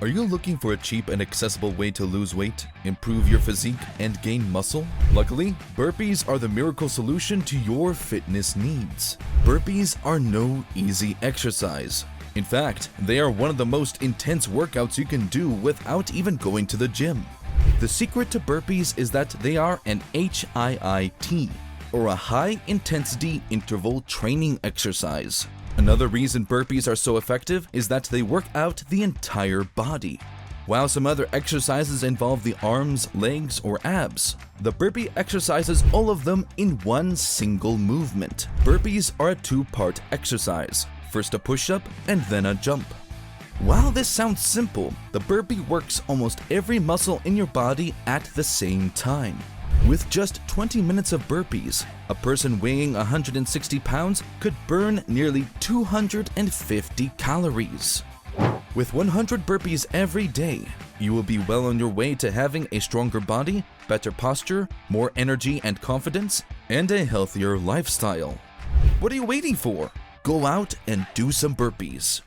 Are you looking for a cheap and accessible way to lose weight, improve your physique, and gain muscle? Luckily, burpees are the miracle solution to your fitness needs. Burpees are no easy exercise. In fact, they are one of the most intense workouts you can do without even going to the gym. The secret to burpees is that they are an HIIT, or a high-intensity interval training exercise. Another reason burpees are so effective is that they work out the entire body. While some other exercises involve the arms, legs, or abs, the burpee exercises all of them in one single movement. Burpees are a two-part exercise, first a push-up and then a jump. While this sounds simple, the burpee works almost every muscle in your body at the same time. With just 20 minutes of burpees, a person weighing 160 pounds could burn nearly 250 calories. With 100 burpees every day, you will be well on your way to having a stronger body, better posture, more energy and confidence, and a healthier lifestyle. What are you waiting for? Go out and do some burpees.